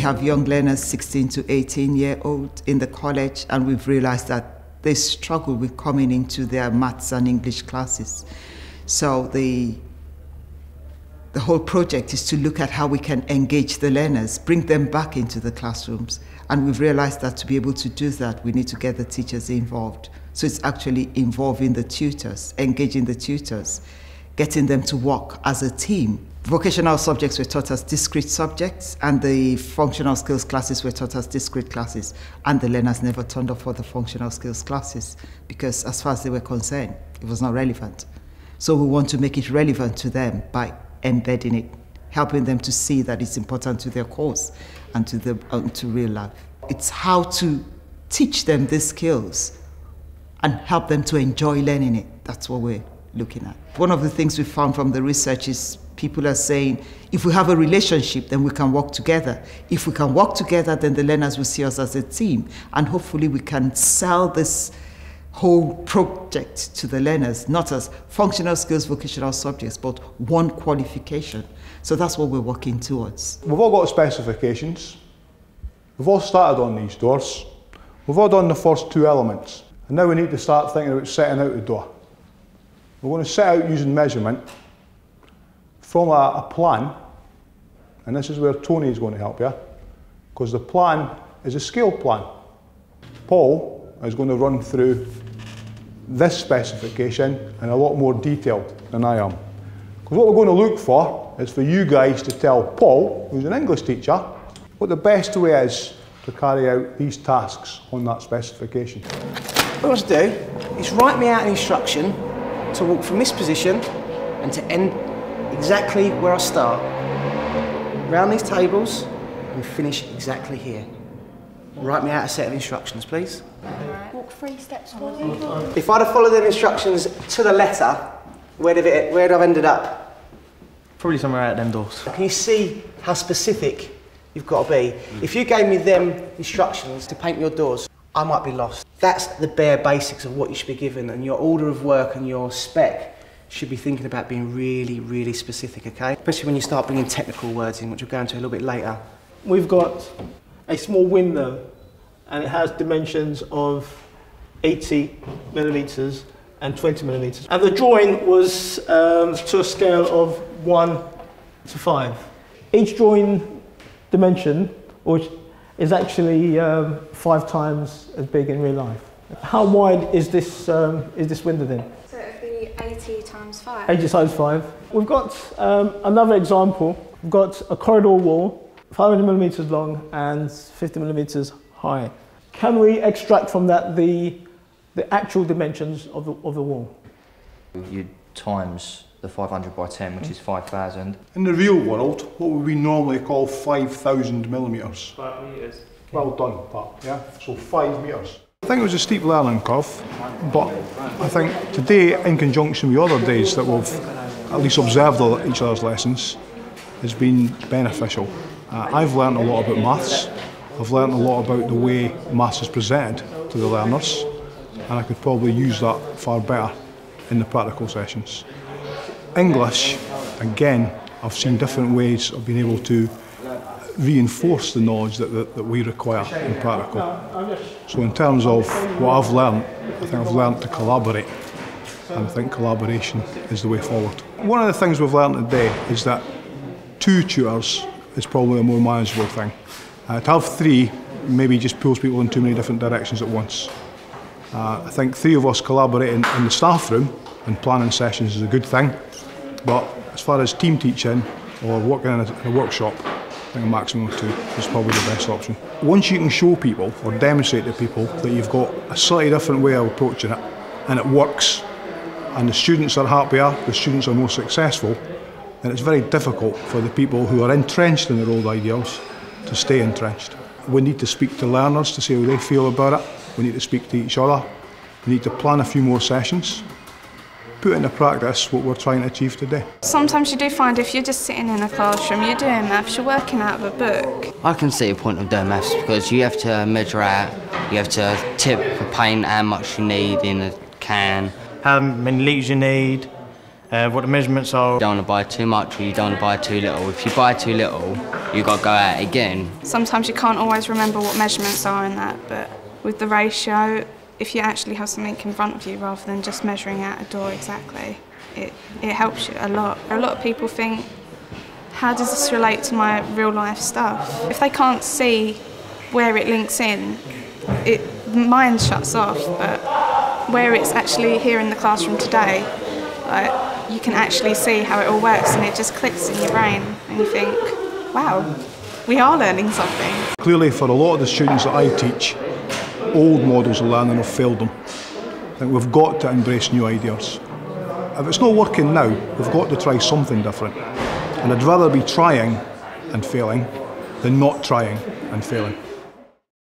have young learners, 16 to 18-year-old in the college, and we've realized that they struggle with coming into their maths and English classes. So the whole project is to look at how we can engage the learners, bring them back into the classrooms. And we've realized that to be able to do that, we need to get the teachers involved. So it's actually involving the tutors, engaging the tutors, getting them to work as a team. Vocational subjects were taught as discrete subjects, and the functional skills classes were taught as discrete classes. And the learners never turned up for the functional skills classes because, as far as they were concerned, it was not relevant. So we want to make it relevant to them by embedding it, helping them to see that it's important to their course and to real life. It's how to teach them these skills and help them to enjoy learning it. That's what we're looking at. One of the things we found from the research is people are saying, if we have a relationship, then we can work together. If we can work together, then the learners will see us as a team, and hopefully we can sell this whole project to the learners, not as functional skills, vocational subjects, but one qualification. So that's what we're working towards. We've all got specifications. We've all started on these doors. We've all done the first two elements. And now we need to start thinking about setting out the door. We're going to set out using measurement from a plan, and this is where Tony is going to help you, because the plan is a scale plan. Paul is going to run through this specification in a lot more detail than I am. Because what we're going to look for is for you guys to tell Paul, who's an English teacher, what the best way is to carry out these tasks on that specification. What I want to do is write me out an instruction to walk from this position and to end exactly where I start, round these tables and finish exactly here. Write me out a set of instructions, please. Right. Walk 3 steps forward. If I'd have followed them instructions to the letter, where'd I've ended up? Probably somewhere out them doors. Can you see how specific you've got to be? If you gave me them instructions to paint your doors, I might be lost. That's the bare basics of what you should be given, and your order of work and your spec should be thinking about being really, really specific, okay? Especially when you start bringing technical words in, which we'll go into a little bit later. We've got a small window, and it has dimensions of 80 millimetres and 20 millimetres. And the drawing was to a scale of 1 to 5. Each drawing dimension, which is actually 5 times as big in real life. How wide is this window then? So it would be 80 times 5. 80 times 5. We've got another example. We've got a corridor wall, 500 millimetres long and 50 millimetres high. Can we extract from that the actual dimensions of the wall? You times the 500 by 10, which is 5,000. In the real world, what would we normally call 5,000 millimetres? 5 metres. Well done, Pat. Yeah? So 5 metres. I think it was a steep learning curve, but I think today, in conjunction with other days that we've at least observed each other's lessons, has been beneficial. I've learned a lot about maths. I've learned a lot about the way maths is presented to the learners, and I could probably use that far better in the practical sessions. English, again, I've seen different ways of being able to reinforce the knowledge that we require in practical. So in terms of what I've learned, I think I've learned to collaborate, and I think collaboration is the way forward. One of the things we've learned today is that 2 tutors is probably a more manageable thing. To have 3 maybe just pulls people in too many different directions at once. I think 3 of us collaborating in the staff room and planning sessions is a good thing, but as far as team teaching or working in a workshop, I think a maximum of 2 is probably the best option. Once you can show people or demonstrate to people that you've got a slightly different way of approaching it and it works and the students are happier, the students are more successful, then it's very difficult for the people who are entrenched in their old ideals to stay entrenched. We need to speak to learners to see how they feel about it. We need to speak to each other. We need to plan a few more sessions, put into practice what we're trying to achieve today. Sometimes you do find if you're just sitting in a classroom, you're doing maths, you're working out of a book. I can see a point of doing maths because you have to measure out, you have to tip the paint how much you need in a can. How many litres you need, what the measurements are. You don't want to buy too much or you don't want to buy too little. If you buy too little, you've got to go at it again. Sometimes you can't always remember what measurements are in that, but with the ratio, if you actually have something in front of you rather than just measuring out a door exactly, it helps you a lot. A lot of people think, how does this relate to my real life stuff? If they can't see where it links in, mind shuts off, but where it's actually here in the classroom today, you can actually see how it all works and it just clicks in your brain and you think, wow, we are learning something. Clearly for a lot of the students that I teach, old models of learning have failed them. I think we've got to embrace new ideas. If it's not working now, we've got to try something different. And I'd rather be trying and failing than not trying and failing.